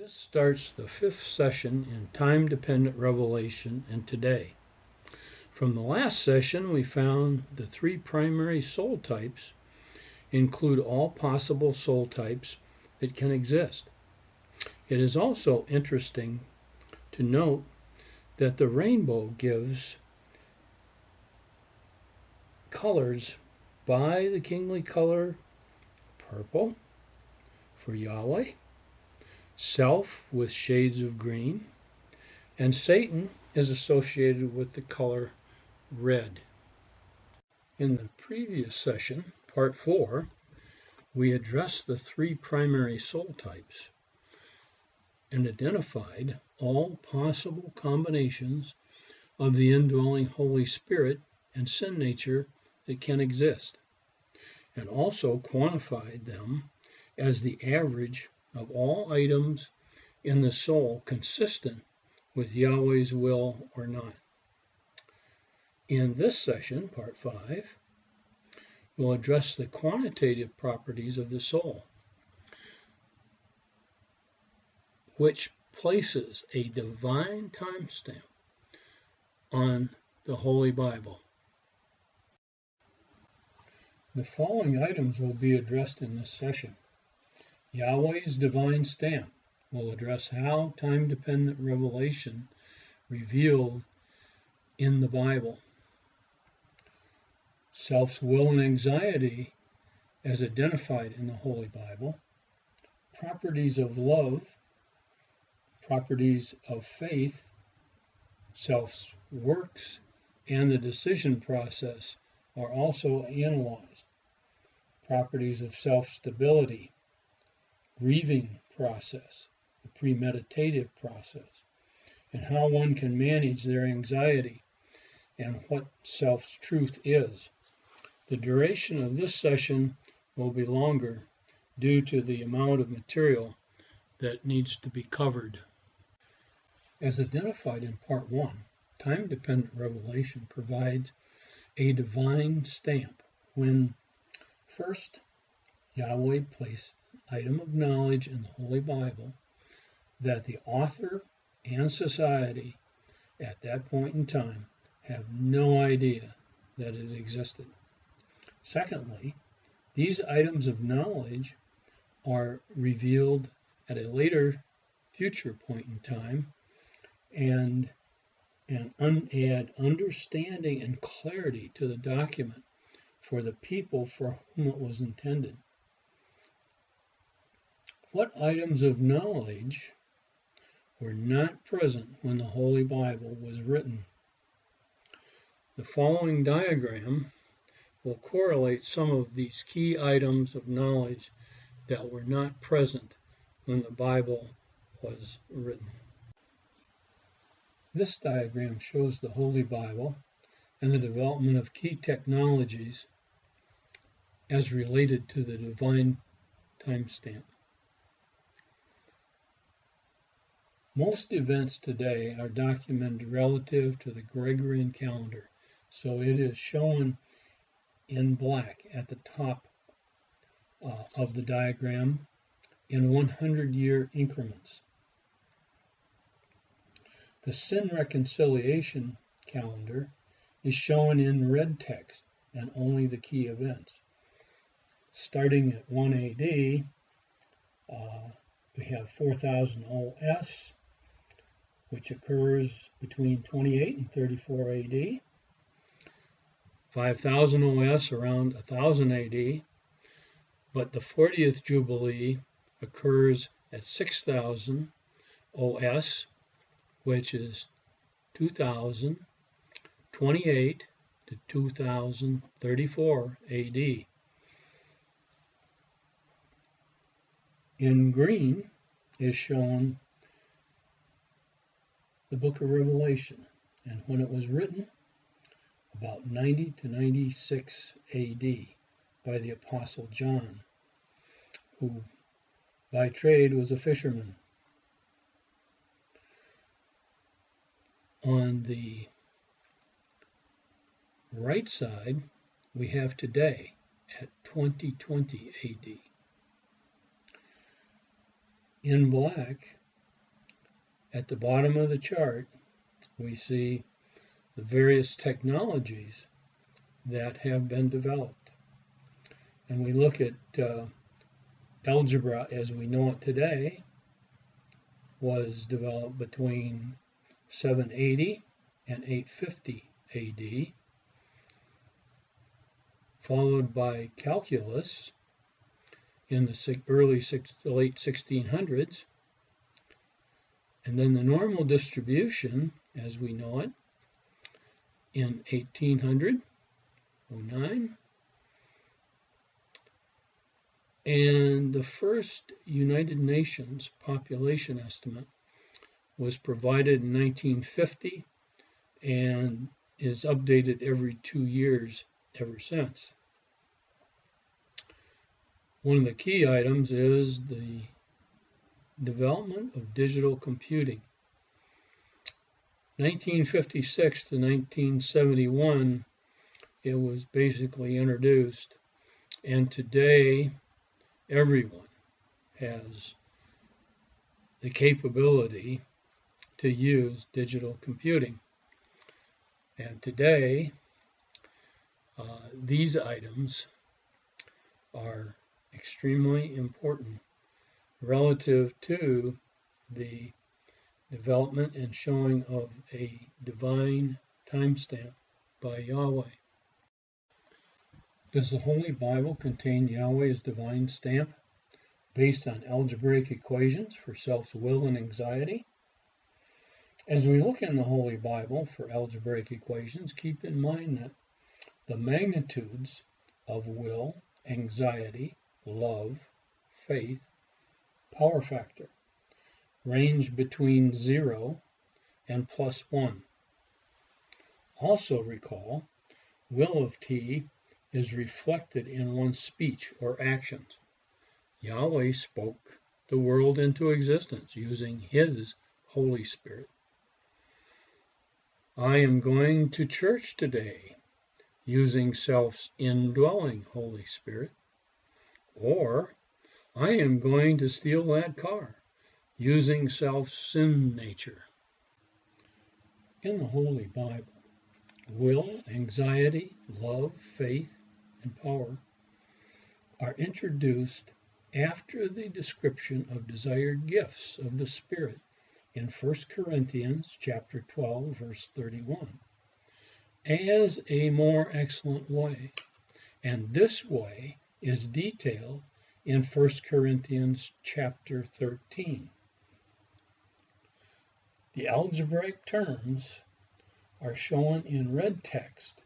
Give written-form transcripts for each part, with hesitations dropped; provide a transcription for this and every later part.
This starts the fifth session in time-dependent revelation and today. From the last session, we found the three primary soul types include all possible soul types that can exist. It is also interesting to note that the rainbow gives colors by the kingly color purple for Yahweh, self with shades of green, and Satan is associated with the color red. In the previous session, part 4, we addressed the three primary soul types and identified all possible combinations of the indwelling Holy Spirit and sin nature that can exist, and also quantified them as the average of all items in the soul consistent with Yahweh's will or not. In this session, part 5, we'll address the quantitative properties of the soul, which places a divine timestamp on the Holy Bible. The following items will be addressed in this session. Yahweh's divine stamp will address how time-dependent revelation revealed in the Bible. Self's will and anxiety as identified in the Holy Bible. Properties of love, properties of faith, self's works, and the decision process are also analyzed. Properties of self-stability, grieving process, the premeditative process, and how one can manage their anxiety and what self's truth is. The duration of this session will be longer due to the amount of material that needs to be covered. As identified in part 1, time-dependent revelation provides a divine stamp when first Yahweh placed an item of knowledge in the Holy Bible that the author and society at that point in time have no idea that it existed. Secondly, these items of knowledge are revealed at a later future point in time and add understanding and clarity to the document for the people for whom it was intended. What items of knowledge were not present when the Holy Bible was written? The following diagram will correlate some of these key items of knowledge that were not present when the Bible was written. This diagram shows the Holy Bible and the development of key technologies as related to the divine timestamp. Most events today are documented relative to the Gregorian calendar, so it is shown in black at the top of the diagram in 100-year increments. The sin reconciliation calendar is shown in red text and only the key events. Starting at 1 AD, we have 4000 OS, which occurs between 28 and 34 AD. 5000 OS around 1000 AD, but the 40th Jubilee occurs at 6000 OS, which is 2028 to 2034 AD. In green is shown the book of Revelation, and when it was written, about 90 to 96 AD by the Apostle John, who by trade was a fisherman. On the right side, we have today at 2020 AD. In black At the bottom of the chart, we see the various technologies that have been developed. And we look at algebra as we know it today was developed between 780 and 850 AD, followed by calculus in the late 1600s, and then the normal distribution as we know it in 1800, 09, and the first United Nations population estimate was provided in 1950 and is updated every 2 years ever since. One of the key items is the development of digital computing. 1956 to 1971, it was basically introduced, and today everyone has the capability to use digital computing. And today, these items are extremely important relative to the development and showing of a divine timestamp by Yahweh. Does the Holy Bible contain Yahweh's divine stamp based on algebraic equations for self's will and anxiety? As we look in the Holy Bible for algebraic equations, keep in mind that the magnitudes of will, anxiety, love, faith, power factor range between 0 and +1. Also recall, will of T is reflected in one's speech or actions. Yahweh spoke the world into existence using His Holy Spirit. I am going to church today using self's indwelling Holy Spirit. Or, I am going to steal that car using self's sin nature. In the Holy Bible, will, anxiety, love, faith, and power are introduced after the description of desired gifts of the Spirit in 1 Corinthians chapter 12, verse 31, as a more excellent way. And this way is detailed in 1 Corinthians chapter 13. The algebraic terms are shown in red text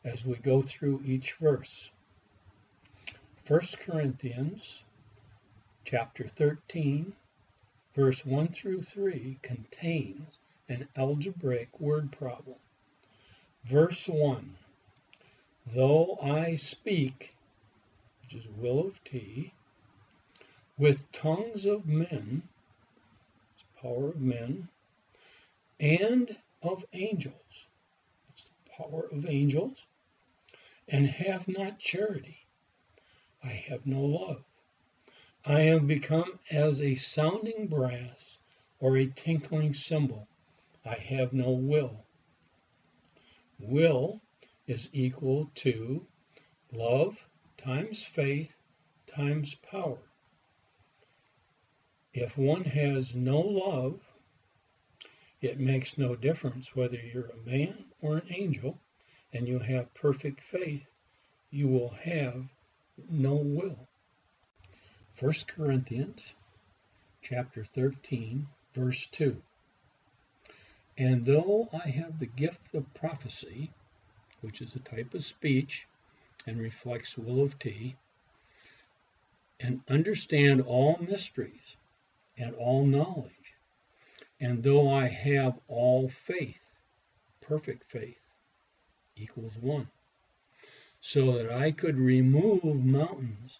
as we go through each verse. 1 Corinthians chapter 13, verse 1 through 3 contains an algebraic word problem. Verse 1, though I speak, which is will of T, with tongues of men, power of men, and of angels, it's the power of angels, and have not charity, I have no love. I am become as a sounding brass or a tinkling cymbal. I have no will. Will is equal to love times faith times power. If one has no love, it makes no difference whether you're a man or an angel, and you have perfect faith, you will have no will. 1 Corinthians chapter 13, verse 2. And though I have the gift of prophecy, which is a type of speech and reflects will of T, and understand all mysteries and all knowledge, and though I have all faith, perfect faith, equals 1, so that I could remove mountains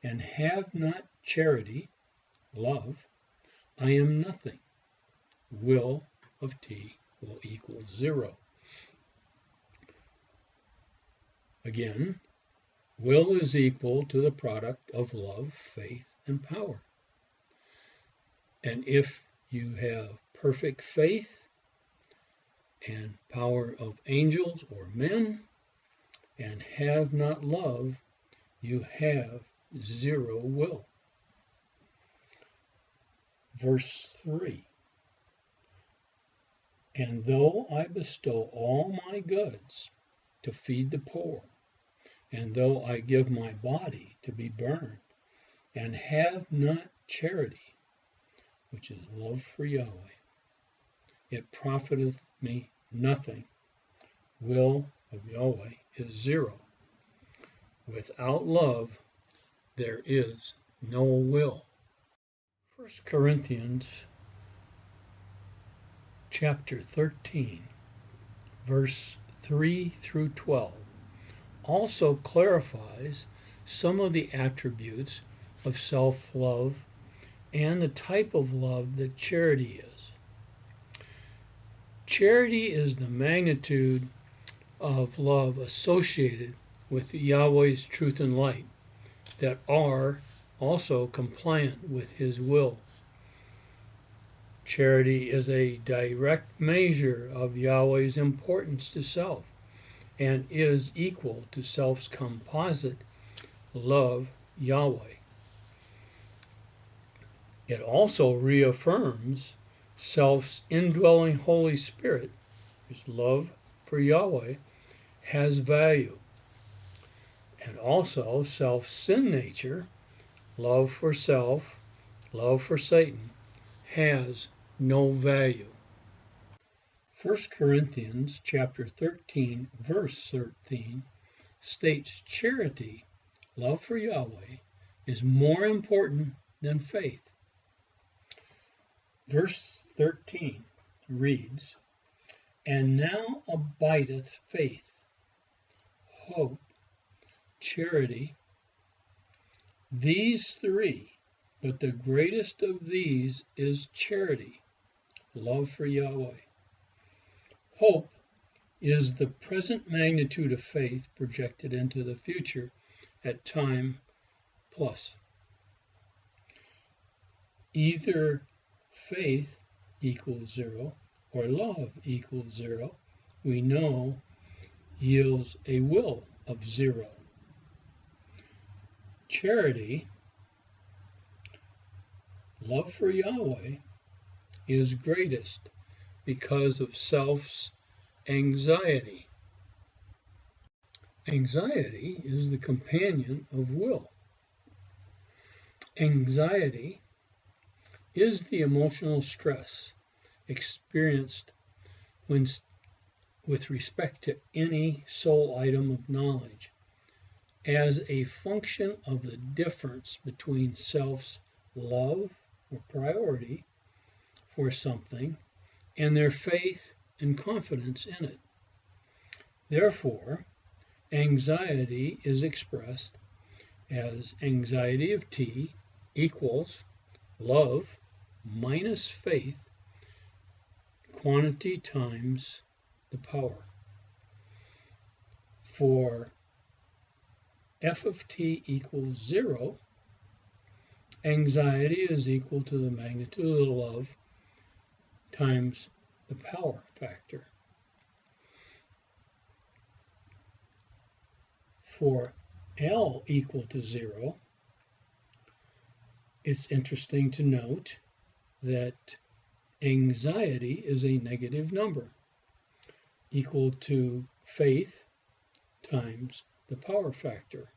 and have not charity, love, I am nothing. Will of T will equal 0. Again, will is equal to the product of love, faith, and power. And if you have perfect faith and power of angels or men, and have not love, you have zero will. Verse 3. And though I bestow all my goods to feed the poor, and though I give my body to be burned, and have not charity, which is love for Yahweh, it profiteth me nothing. Will of Yahweh is zero. Without love, there is no will. 1 Corinthians chapter 13, verse 3 through 12, also clarifies some of the attributes of self-love and the type of love that charity is. Charity is the magnitude of love associated with Yahweh's truth and light that are also compliant with his will. Charity is a direct measure of Yahweh's importance to self and is equal to self's composite love Yahweh. It also reaffirms self's indwelling Holy Spirit, whose love for Yahweh has value, and also self's sin nature, love for self, love for Satan, has no value. 1 Corinthians chapter 13, verse 13 states charity, love for Yahweh, is more important than faith. Verse 13 reads, And now abideth faith, hope, charity, these three, but the greatest of these is charity, love for Yahweh. Hope is the present magnitude of faith projected into the future at time plus. Either faith equals zero or love equals zero, we know yields a will of zero. Charity, love for Yahweh, is greatest because of self's anxiety. Anxiety is the companion of will. Anxiety is the emotional stress experienced with respect to any soul item of knowledge as a function of the difference between self's love or priority for something and their faith and confidence in it. Therefore, anxiety is expressed as anxiety of T equals love minus faith, quantity times the power. For f of t equals 0, anxiety is equal to the magnitude of the love times the power factor. For L equal to 0, it's interesting to note that anxiety is a negative number equal to faith times the power factor.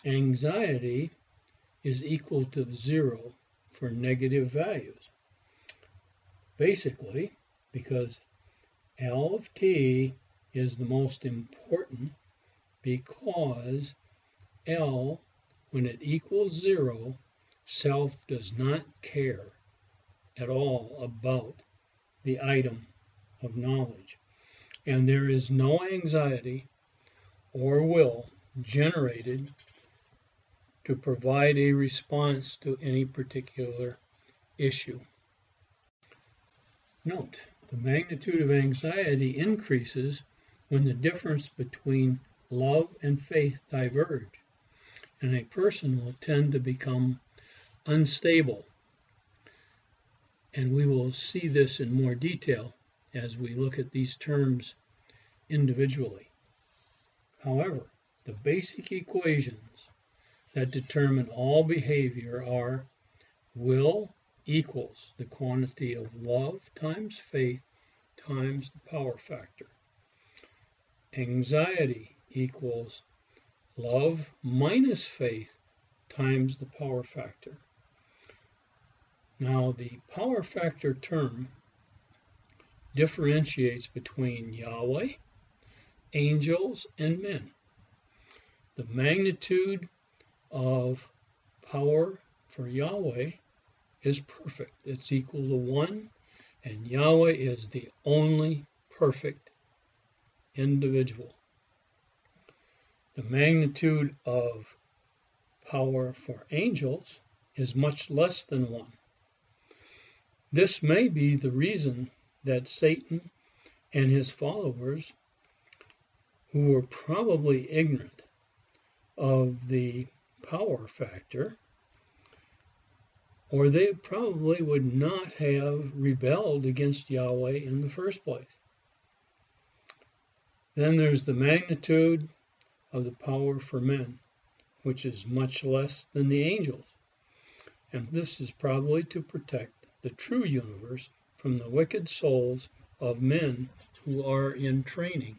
Anxiety is equal to 0 for negative values. Basically, because L of t is the most important, because L, when it equals 0, self does not care at all about the item of knowledge, and there is no anxiety or will generated to provide a response to any particular issue. Note, the magnitude of anxiety increases when the difference between love and faith diverge, and a person will tend to become unstable And we will see this in more detail as we look at these terms individually. However, the basic equations that determine all behavior are will equals the quantity of love times faith times the power factor. Anxiety equals love minus faith times the power factor. Now, the power factor term differentiates between Yahweh, angels, and men. The magnitude of power for Yahweh is perfect. It's equal to 1, and Yahweh is the only perfect individual. The magnitude of power for angels is much less than 1. This may be the reason that Satan and his followers, who were probably ignorant of the power factor, or they probably would not have rebelled against Yahweh in the first place. Then there's the magnitude of the power for men, which is much less than the angels. And this is probably to protect the true universe from the wicked souls of men who are in training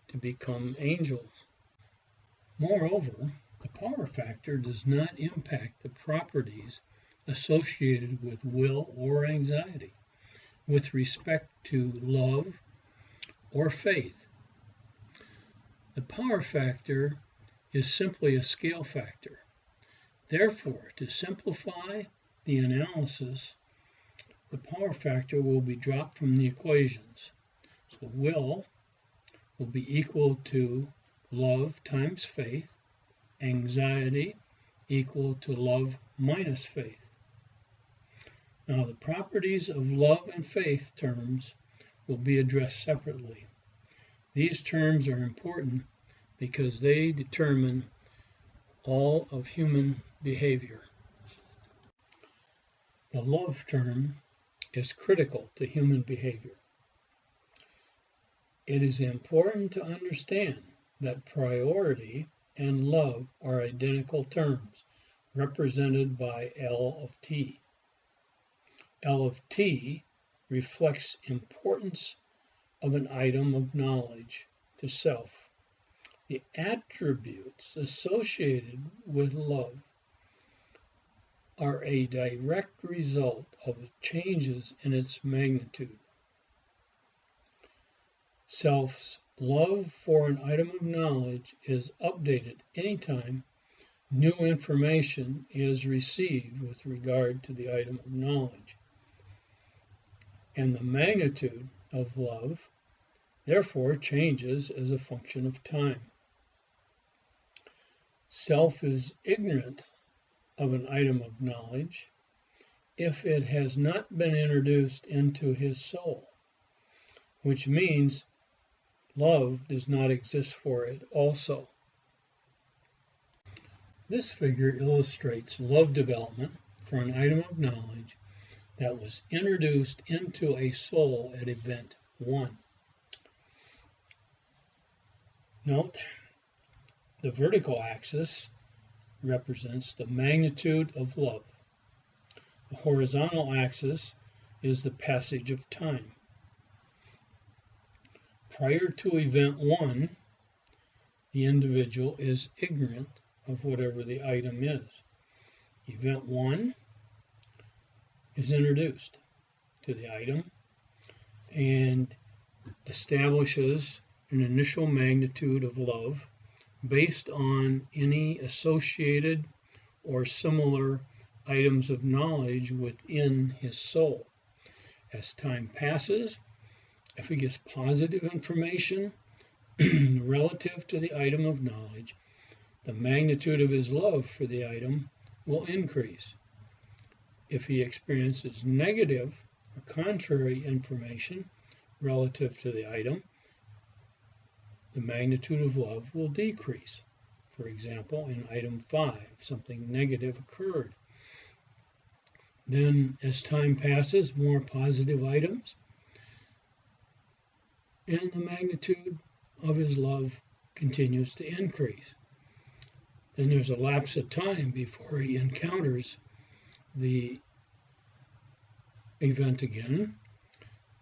to become angels. Moreover, the power factor does not impact the properties associated with will or anxiety with respect to love or faith. The power factor is simply a scale factor. Therefore, to simplify the analysis, the power factor will be dropped from the equations. So will be equal to love times faith, anxiety equal to love minus faith. Now, the properties of love and faith terms will be addressed separately. These terms are important because they determine all of human behavior. The love term is critical to human behavior. It is important to understand that priority and love are identical terms, represented by L of T. L of T reflects importance of an item of knowledge to self. The attributes associated with love are a direct result of changes in its magnitude. Self's love for an item of knowledge is updated anytime new information is received with regard to the item of knowledge. And the magnitude of love, therefore, changes as a function of time. Self is ignorant of an item of knowledge if it has not been introduced into his soul, which means love does not exist for it also. This figure illustrates love development for an item of knowledge that was introduced into a soul at event 1. Note, the vertical axis represents the magnitude of love. The horizontal axis is the passage of time. Prior to event 1, the individual is ignorant of whatever the item is. Event 1 is introduced to the item and establishes an initial magnitude of love based on any associated or similar items of knowledge within his soul. As time passes, if he gets positive information relative to the item of knowledge, the magnitude of his love for the item will increase. If he experiences negative or contrary information relative to the item, the magnitude of love will decrease. For example, in item 5, something negative occurred. Then, as time passes, more positive items, and the magnitude of his love continues to increase. Then there's a lapse of time before he encounters the event again,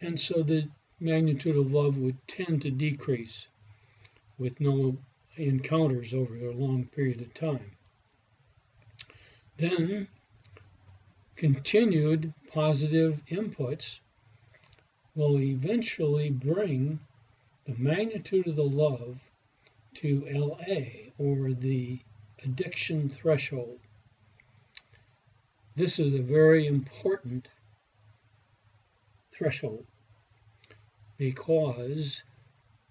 and so the magnitude of love would tend to decrease with no encounters over a long period of time. Then continued positive inputs will eventually bring the magnitude of the love to LA, or the addiction threshold. This is a very important threshold because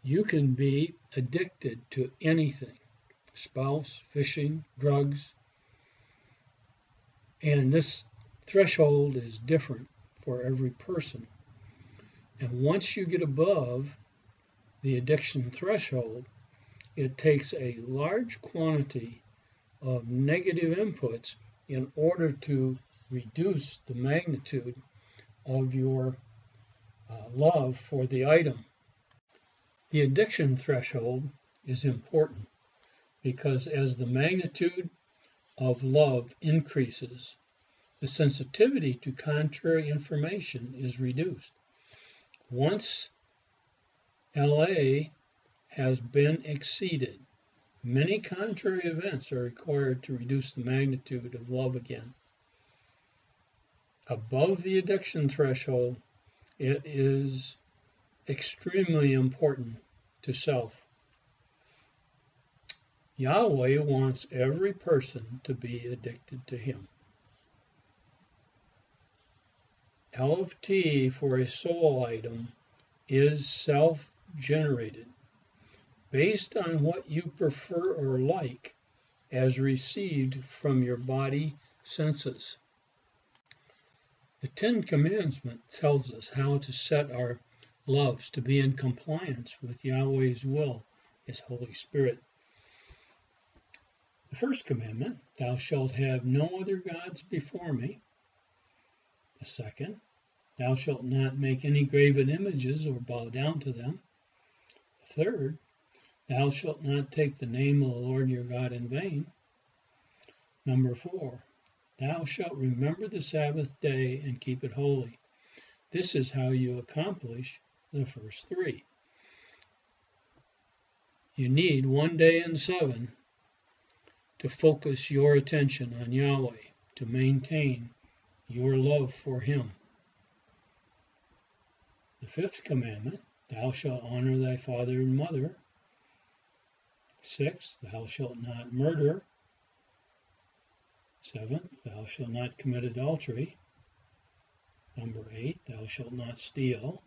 you can be addicted to anything: spouse, fishing, drugs, and this threshold is different for every person. And once you get above the addiction threshold, it takes a large quantity of negative inputs in order to reduce the magnitude of your love for the item. The addiction threshold is important because as the magnitude of love increases, the sensitivity to contrary information is reduced. Once LA has been exceeded, many contrary events are required to reduce the magnitude of love again. Above the addiction threshold, it is extremely important to self. Yahweh wants every person to be addicted to him. L of T for a soul item is self-generated, based on what you prefer or like as received from your body senses. The Ten Commandments tells us how to set our loves to be in compliance with Yahweh's will, his Holy Spirit. The first commandment, thou shalt have no other gods before me. The second, thou shalt not make any graven images or bow down to them. The third, thou shalt not take the name of the Lord your God in vain. Number 4, thou shalt remember the Sabbath day and keep it holy. This is how you accomplish the first 3. You need 1 day in 7 to focus your attention on Yahweh, to maintain your love for him. The 5th commandment, thou shalt honor thy father and mother. 6th, thou shalt not murder. 7th, thou shalt not commit adultery. Number 8, thou shalt not steal.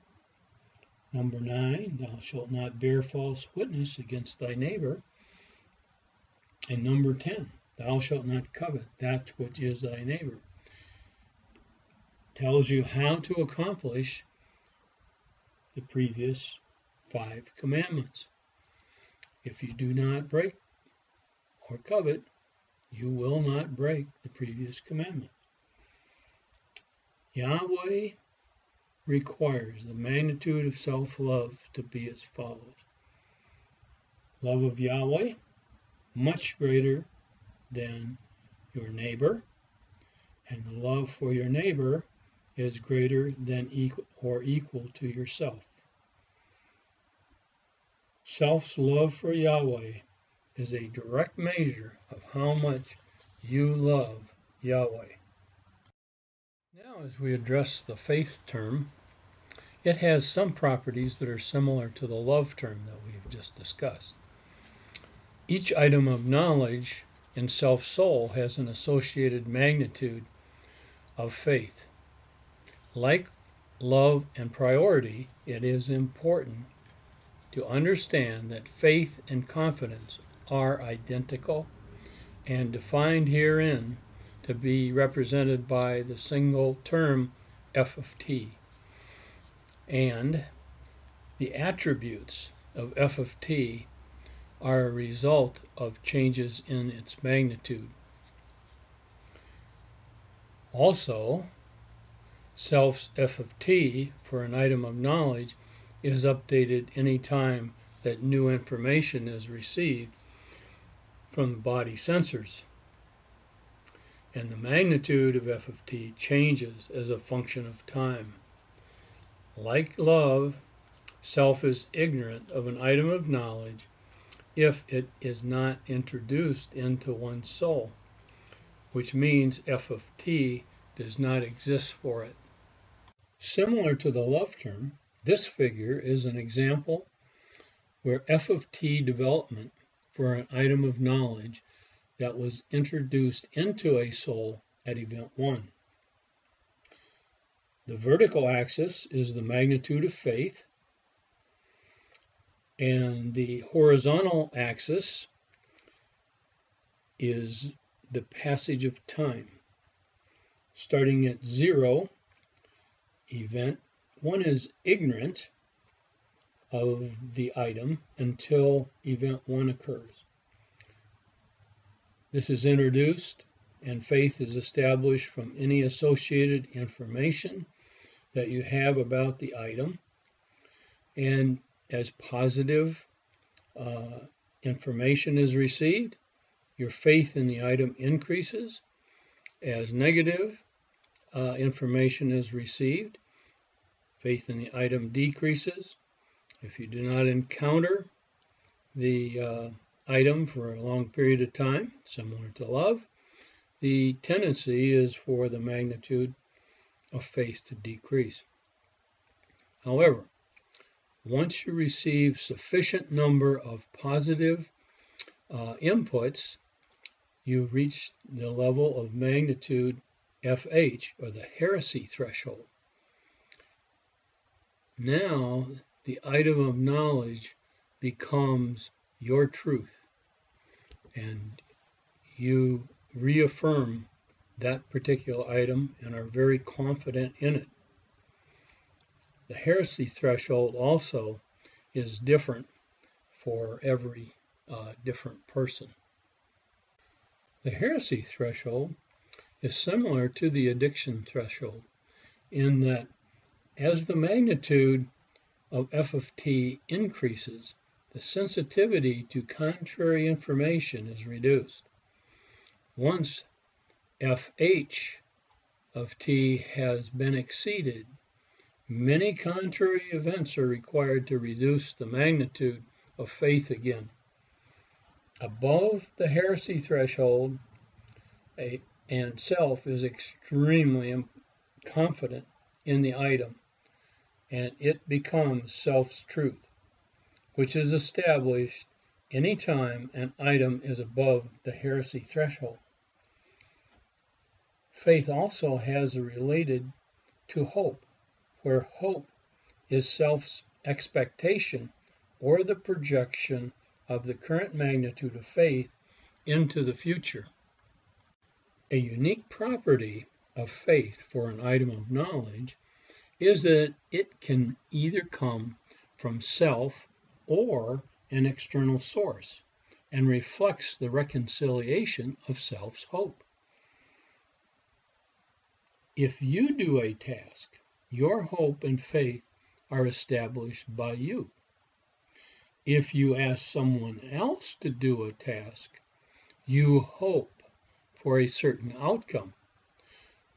Number 9, thou shalt not bear false witness against thy neighbor. And number 10, thou shalt not covet that which is thy neighbor. Tells you how to accomplish the previous 5 commandments. If you do not break or covet, you will not break the previous commandment. Yahweh requires the magnitude of self-love to be as follows. Love of Yahweh, much greater than your neighbor, and the love for your neighbor is greater than equal to yourself. Self's love for Yahweh is a direct measure of how much you love Yahweh. Now, as we address the faith term, it has some properties that are similar to the love term that we've just discussed. Each item of knowledge in self-soul has an associated magnitude of faith. Like love and priority, it is important to understand that faith and confidence are identical and defined herein to be represented by the single term F of T. And the attributes of F of T are a result of changes in its magnitude. Also, self's f of t for an item of knowledge is updated any time that new information is received from the body sensors. And the magnitude of f of t changes as a function of time. Like love, self is ignorant of an item of knowledge if it is not introduced into one's soul, which means f of t does not exist for it. Similar to the love term, this figure is an example where f of t development for an item of knowledge that was introduced into a soul at event 1. The vertical axis is the magnitude of faith, and the horizontal axis is the passage of time. Starting at 0, event 1 is ignorant of the item until event 1 occurs. This is introduced, and faith is established from any associated information that you have about the item. And as positive information is received, your faith in the item increases. As negative information is received, faith in the item decreases. If you do not encounter the item for a long period of time, similar to love, the tendency is for the magnitude of faith to decrease. However, once you receive sufficient number of positive inputs, you reach the level of magnitude FH, or the heresy threshold. Now, the item of knowledge becomes your truth, and you reaffirm that particular item and are very confident in it. The heresy threshold also is different for every different person. The heresy threshold is similar to the addiction threshold in that as the magnitude of f of t increases, the sensitivity to contrary information is reduced. Once fh of t has been exceeded, many contrary events are required to reduce the magnitude of faith again. Above the heresy threshold, and self is extremely confident in the item, and it becomes self's truth, which is established anytime an item is above the heresy threshold. Faith also has a related to hope, where hope is self's expectation or the projection of the current magnitude of faith into the future. A unique property of faith for an item of knowledge is that it can either come from self or an external source and reflects the reconciliation of self's hope. If you do a task, your hope and faith are established by you. If you ask someone else to do a task, you hope for a certain outcome,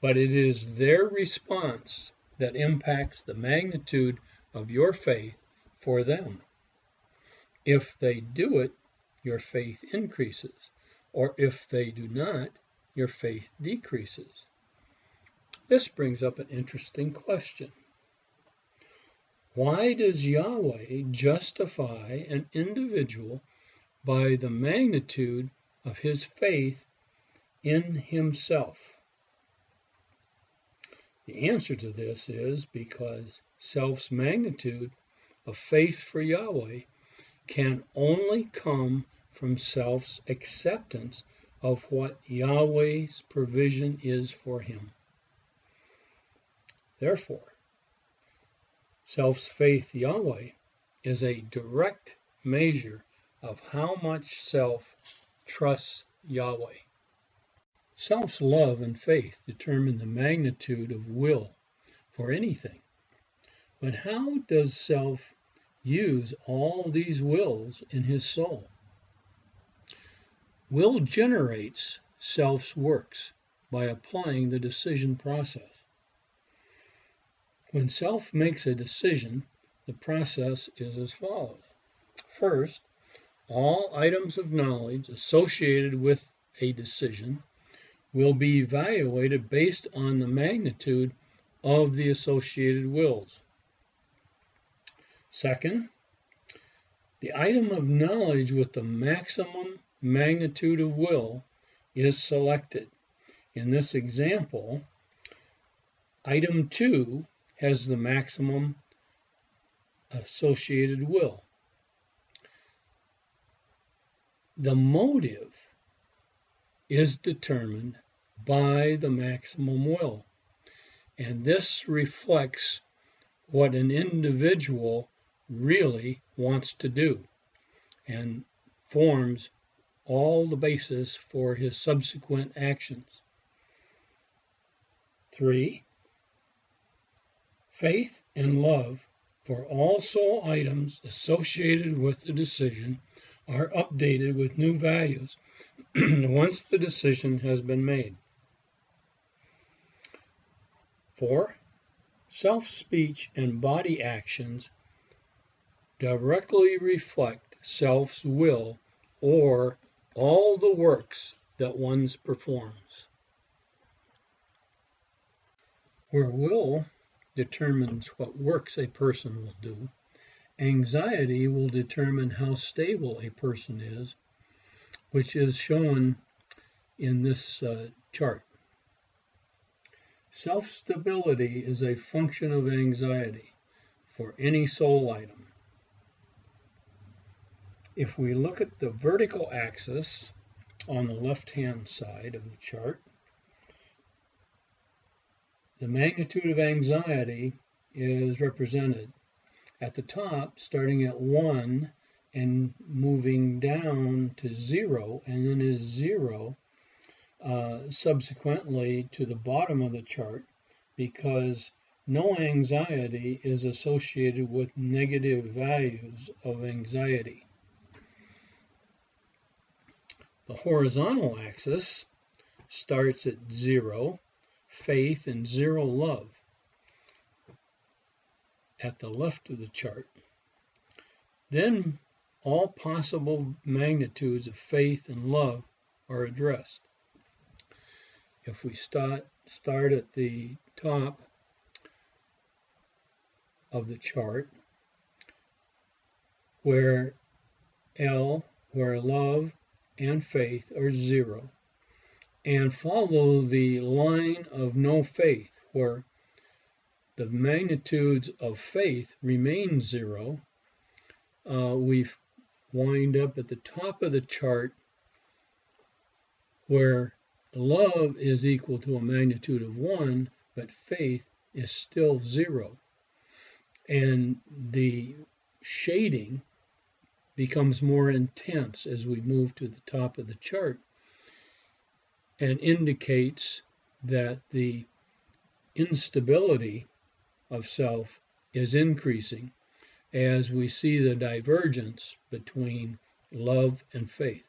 but it is their response that impacts the magnitude of your faith for them. If they do it, your faith increases, or if they do not, your faith decreases. This brings up an interesting question. Why does Yahweh justify an individual by the magnitude of his faith in himself? The answer to this is because self's magnitude of faith for Yahweh can only come from self's acceptance of what Yahweh's provision is for him. Therefore, self's faith Yahweh is a direct measure of how much self trusts Yahweh. Self's love and faith determine the magnitude of will for anything. But how does self use all these wills in his soul? Will generates self's works by applying the decision process. When self makes a decision, the process is as follows. First, all items of knowledge associated with a decision will be evaluated based on the magnitude of the associated wills. Second, the item of knowledge with the maximum magnitude of will is selected. In this example, item 2 has the maximum associated will. The motive is determined by the maximum will, and this reflects what an individual really wants to do and forms all the basis for his subsequent actions. 3. Faith and love for all soul items associated with the decision are updated with new values once the decision has been made. 4. Self-speech and body actions directly reflect self's will or all the works that one performs. Where will determines what works a person will do, anxiety will determine how stable a person is, which is shown in this chart. Self-stability is a function of anxiety for any soul item. If we look at the vertical axis on the left-hand side of the chart, the magnitude of anxiety is represented at the top, starting at 1 and moving down to 0, and then is 0 subsequently to the bottom of the chart, because no anxiety is associated with negative values of anxiety. The horizontal axis starts at 0, faith, and 0 love at the left of the chart. Then all possible magnitudes of faith and love are addressed. If we start at the top of the chart, where love and faith are 0, and follow the line of no faith, where the magnitudes of faith remain 0, we wind up at the top of the chart where love is equal to a magnitude of 1, but faith is still 0. And the shading becomes more intense as we move to the top of the chart and indicates that the instability of self is increasing as we see the divergence between love and faith.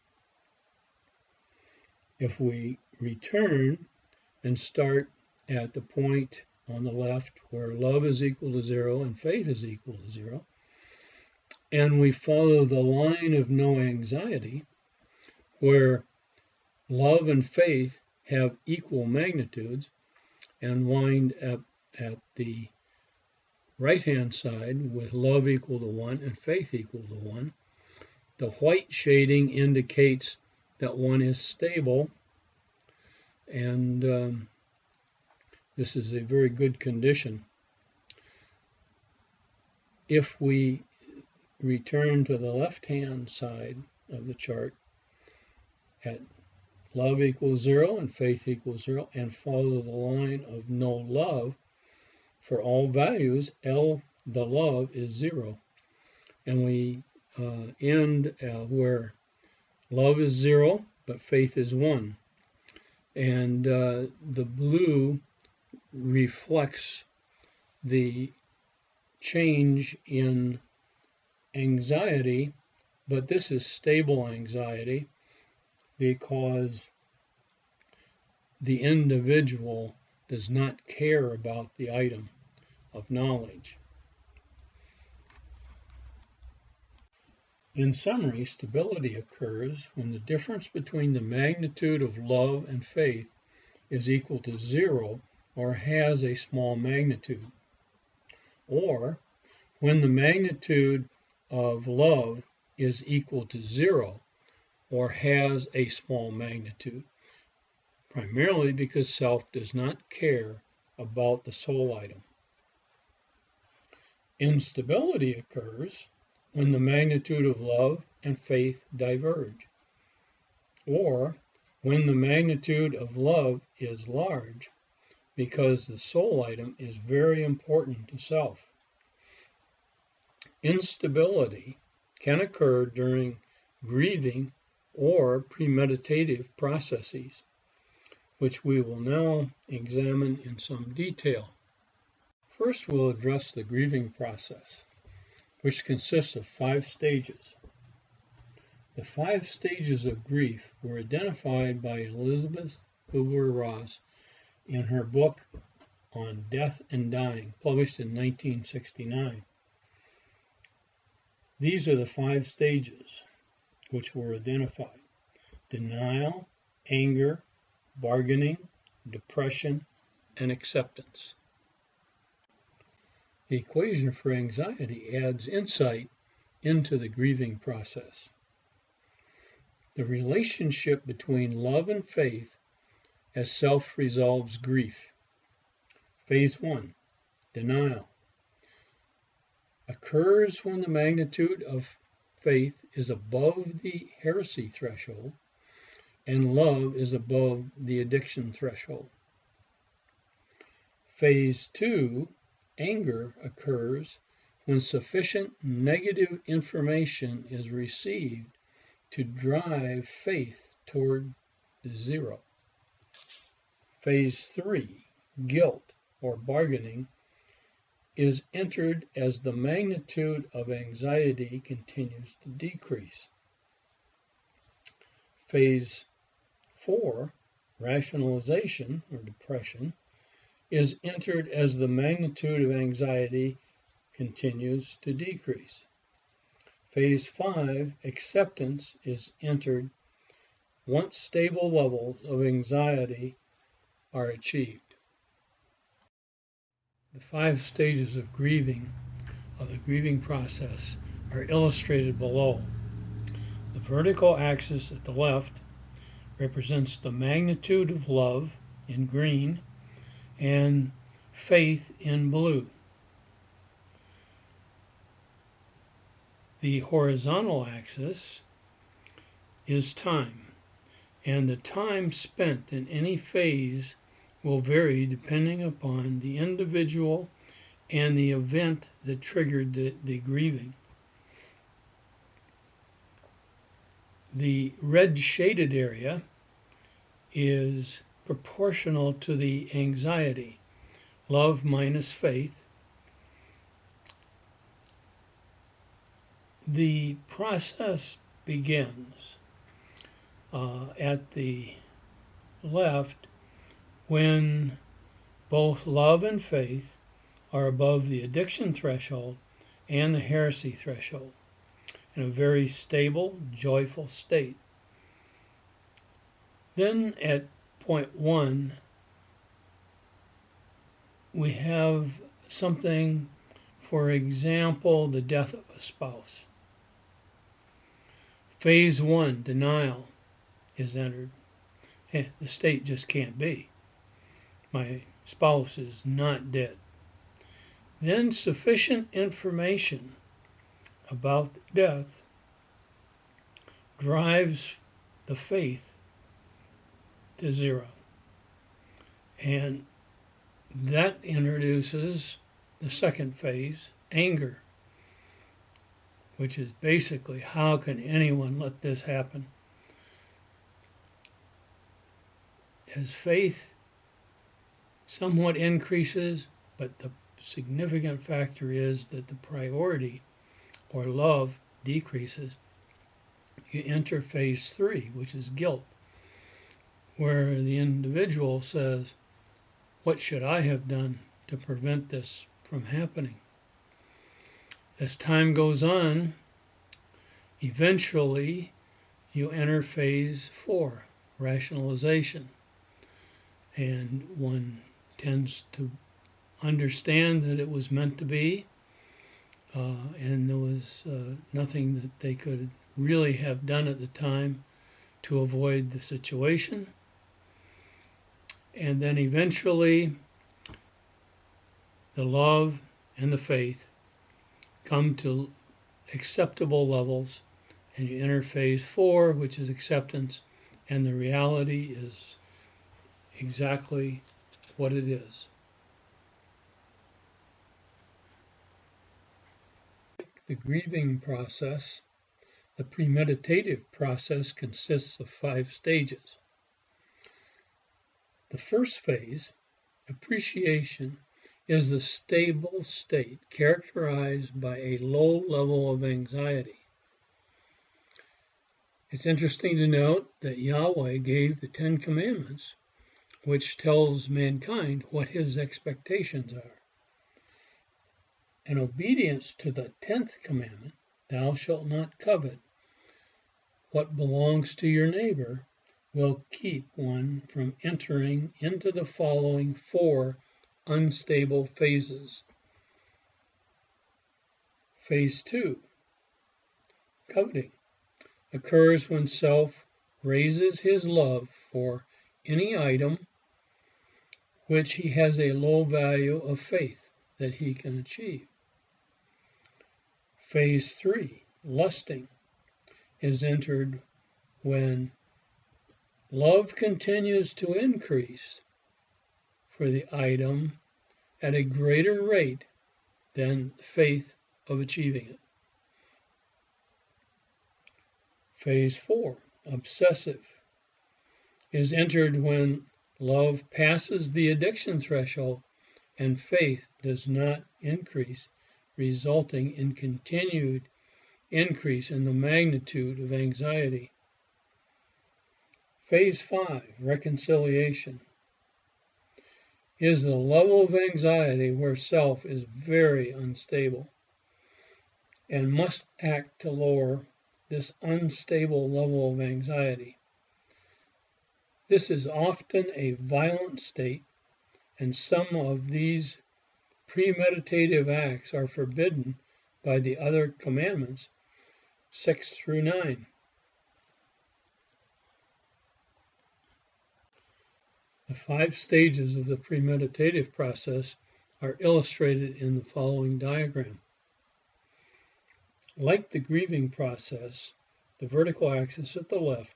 If we return and start at the point on the left where love is equal to 0 and faith is equal to 0, and we follow the line of no anxiety, where love and faith have equal magnitudes, and wind up at the right-hand side with love equal to 1 and faith equal to 1. The white shading indicates that one is stable, and this is a very good condition. If we return to the left-hand side of the chart at love equals 0 and faith equals 0, and follow the line of no love, for all values, the love is 0. And we end where love is 0, but faith is 1. And the blue reflects the change in anxiety, but this is stable anxiety because the individual does not care about the item of knowledge. In summary, stability occurs when the difference between the magnitude of love and faith is equal to 0 or has a small magnitude, or when the magnitude of love is equal to 0 or has a small magnitude, primarily because self does not care about the soul item. Instability occurs when the magnitude of love and faith diverge, or when the magnitude of love is large because the soul item is very important to self. Instability can occur during grieving or premeditative processes, which we will now examine in some detail. First, we'll address the grieving process, which consists of 5 stages. The 5 stages of grief were identified by Elizabeth Kubler-Ross in her book on Death and Dying, published in 1969. These are the 5 stages which were identified: denial, anger, bargaining, depression, and acceptance. The equation for anxiety adds insight into the grieving process. The relationship between love and faith as self resolves grief. Phase 1, denial, occurs when the magnitude of faith is above the heresy threshold and love is above the addiction threshold. Phase 2, anger, occurs when sufficient negative information is received to drive faith toward 0. Phase 3, guilt or bargaining, is entered as the magnitude of anxiety continues to decrease. Phase 4, rationalization or depression, is entered as the magnitude of anxiety continues to decrease. Phase 5, acceptance, is entered once stable levels of anxiety are achieved. The 5 stages of the grieving process, are illustrated below. The vertical axis at the left represents the magnitude of love in green and faith in blue. The horizontal axis is time, and the time spent in any phase will vary depending upon the individual and the event that triggered the grieving. The red shaded area is proportional to the anxiety, love minus faith. The process begins at the left when both love and faith are above the addiction threshold and the heresy threshold in a very stable, joyful state. Then at point 1, we have something, for example, the death of a spouse. Phase 1, denial, is entered. The state just can't be. My spouse is not dead. Then sufficient information about death drives the faith to 0. And that introduces the second phase, anger, which is basically, how can anyone let this happen? as faith somewhat increases, but the significant factor is that the priority or love decreases, you enter phase 3, which is guilt, where the individual says, what should I have done to prevent this from happening? As time goes on, eventually you enter phase 4, rationalization, and one tends to understand that it was meant to be, and there was nothing that they could really have done at the time to avoid the situation. And then eventually the love and the faith come to acceptable levels, and you enter phase 4, which is acceptance, and the reality is exactly what it is. The grieving process, the premeditative process, consists of 5 stages. The first phase, appreciation, is the stable state characterized by a low level of anxiety. It's interesting to note that Yahweh gave the 10 Commandments, which tells mankind what his expectations are. In obedience to the 10th commandment, thou shalt not covet, what belongs to your neighbor will keep one from entering into the following 4 unstable phases. Phase 2, coveting, occurs when self raises his love for any item which he has a low value of faith that he can achieve. Phase 3, lusting, is entered when love continues to increase for the item at a greater rate than faith of achieving it. Phase 4, obsessive, is entered when love passes the addiction threshold and faith does not increase, resulting in continued increase in the magnitude of anxiety. Phase 5, reconciliation, is the level of anxiety where self is very unstable and must act to lower this unstable level of anxiety. This is often a violent state, and some of these premeditative acts are forbidden by the other commandments, 6 through 9. The 5 stages of the premeditative process are illustrated in the following diagram. Like the grieving process, the vertical axis at the left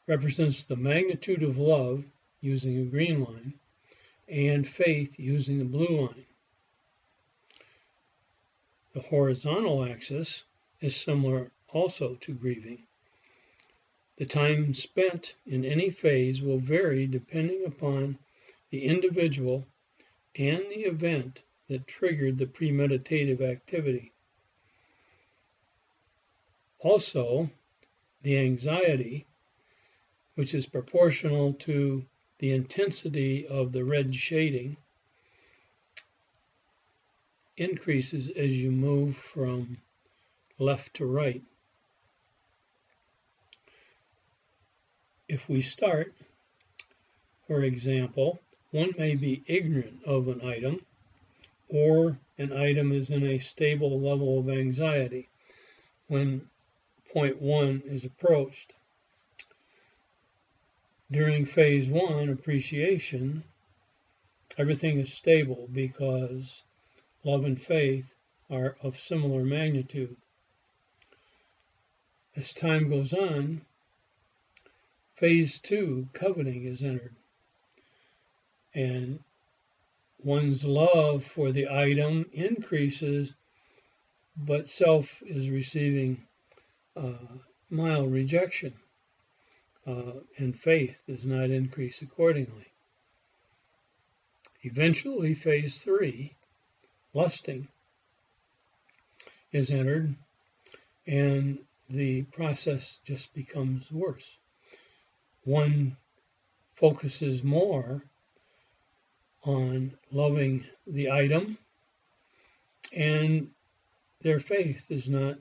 represents the magnitude of love using a green line and faith using a blue line. The horizontal axis is similar also to grieving. The time spent in any phase will vary depending upon the individual and the event that triggered the premeditative activity. Also, the anxiety, which is proportional to the intensity of the red shading, increases as you move from left to right. If we start, for example, one may be ignorant of an item, or an item is in a stable level of anxiety when point 1 is approached. During phase 1, appreciation, everything is stable because love and faith are of similar magnitude. As time goes on, phase 2, coveting, is entered, and one's love for the item increases, but self is receiving mild rejection. and faith does not increase accordingly. Eventually, phase 3, lusting, is entered, and the process just becomes worse. One focuses more on loving the item, and their faith does not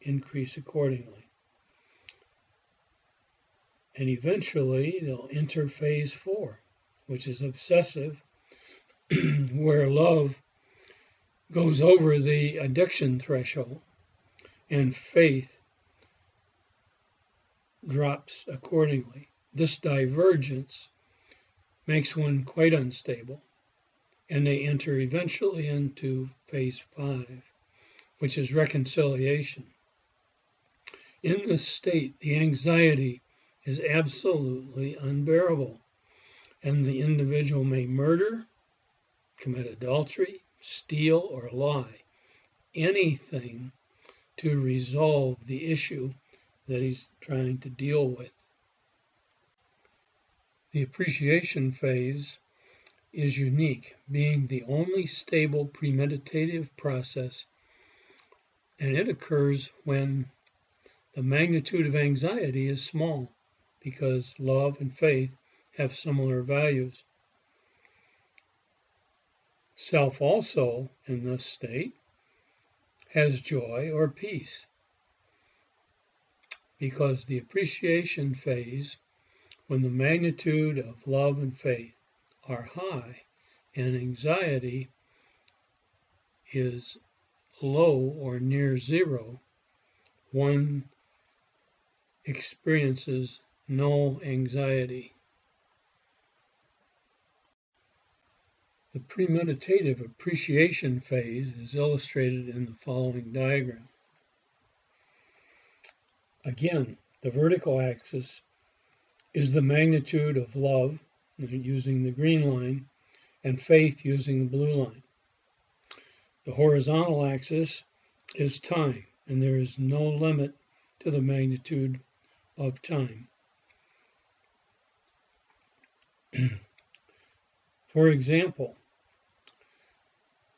increase accordingly. And eventually, they'll enter phase 4, which is obsessive, where love goes over the addiction threshold and faith drops accordingly. This divergence makes one quite unstable, and they enter eventually into phase 5, which is reconciliation. In this state, the anxiety is absolutely unbearable, and the individual may murder, commit adultery, steal, or lie, anything to resolve the issue that he's trying to deal with. The appreciation phase is unique, being the only stable premeditative process, and it occurs when the magnitude of anxiety is small, because love and faith have similar values. Self also, in this state, has joy or peace, because the appreciation phase, when the magnitude of love and faith are high and anxiety is low or near zero, one experiences no anxiety. The premeditative appreciation phase is illustrated in the following diagram. Again, the vertical axis is the magnitude of love, using the green line, and faith using the blue line. The horizontal axis is time, and there is no limit to the magnitude of time. For example,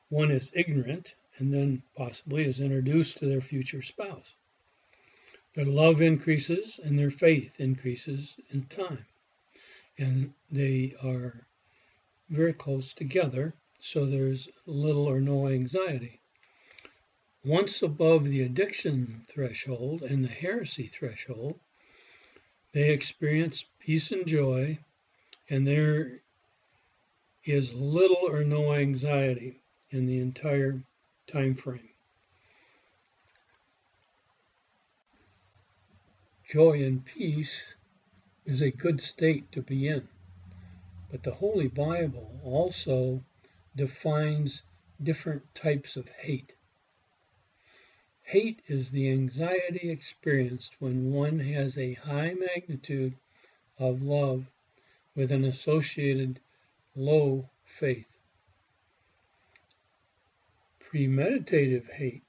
one is ignorant and then possibly is introduced to their future spouse. Their love increases and their faith increases in time, and they are very close together, so there's little or no anxiety. Once above the addiction threshold and the heresy threshold, they experience peace and joy, and there is little or no anxiety in the entire time frame. Joy and peace is a good state to be in, but the Holy Bible also defines different types of hate. Hate is the anxiety experienced when one has a high magnitude of love with an associated low faith. Premeditative hate.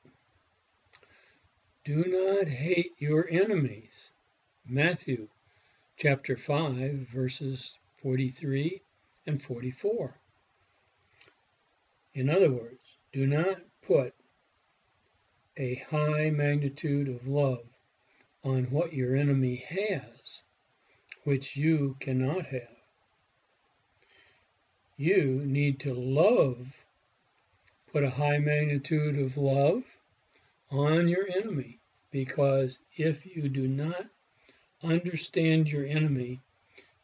Do not hate your enemies. Matthew chapter 5, verses 43 and 44. In other words, do not put a high magnitude of love on what your enemy has, which you cannot have. You need to put a high magnitude of love on your enemy, because if you do not understand your enemy,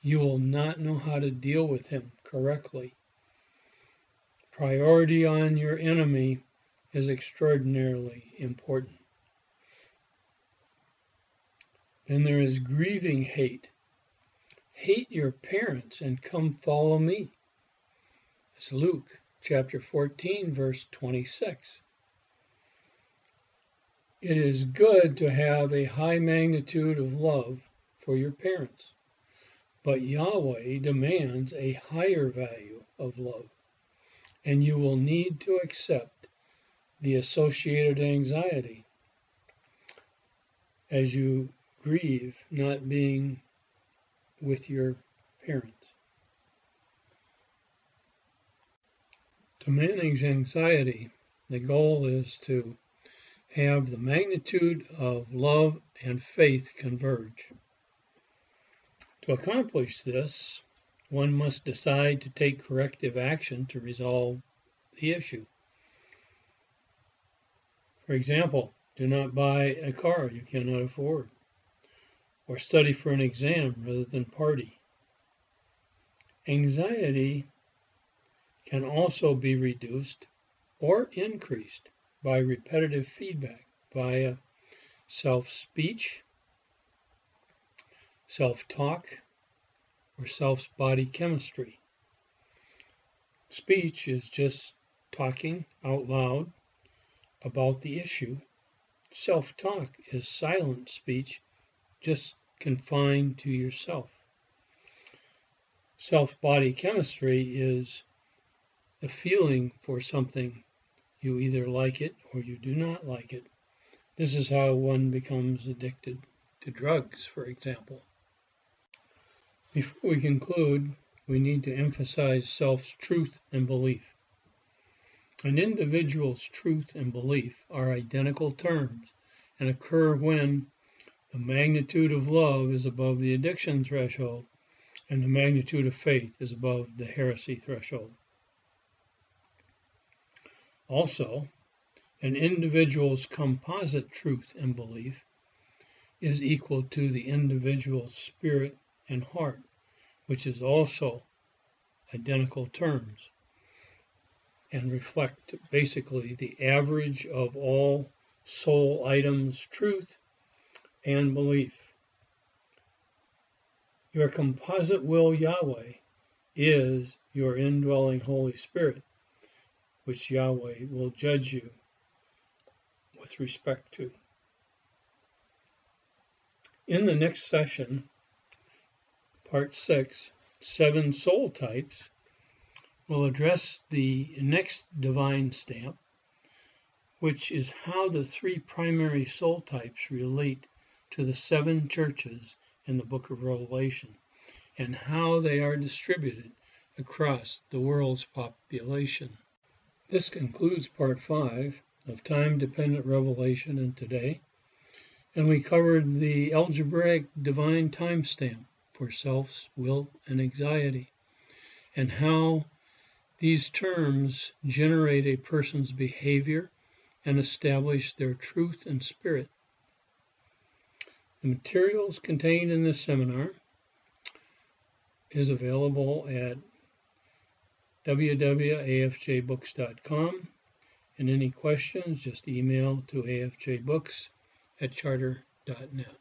you will not know how to deal with him correctly. Priority on your enemy is extraordinarily important. Then there is grieving hate. Hate your parents and come follow me. It's Luke chapter 14, verse 26. It is good to have a high magnitude of love for your parents, but Yahweh demands a higher value of love, and you will need to accept the associated anxiety as you grieve not being with your parents. To manage anxiety, the goal is to have the magnitude of love and faith converge. To accomplish this, one must decide to take corrective action to resolve the issue. For example, do not buy a car you cannot afford, or study for an exam rather than party. Anxiety can also be reduced or increased by repetitive feedback via self-speech, self-talk, or self-body chemistry. Speech is just talking out loud about the issue. Self-talk is silent speech, just confined to yourself. Self-body chemistry is the feeling for something. You either like it or you do not like it. This is how one becomes addicted to drugs, for example. Before we conclude, we need to emphasize self's truth and belief. An individual's truth and belief are identical terms and occur when the magnitude of love is above the addiction threshold and the magnitude of faith is above the heresy threshold. Also, an individual's composite truth and belief is equal to the individual's spirit and heart, which is also identical terms and reflect basically the average of all soul items' truth and belief. Your composite will, Yahweh, is your indwelling Holy Spirit, which Yahweh will judge you with respect to. In the next session, Part 6, 7 Soul Types, we'll address the next divine stamp, which is how the 3 primary soul types relate to the 7 churches in the book of Revelation, and how they are distributed across the world's population. This concludes Part 5 of Time-Dependent Revelation in Today, and we covered the algebraic divine timestamp for self, will, and anxiety, and how these terms generate a person's behavior and establish their truth and spirit. The materials contained in this seminar is available at www.afjbooks.com, and any questions, just email to afjbooks@charter.net.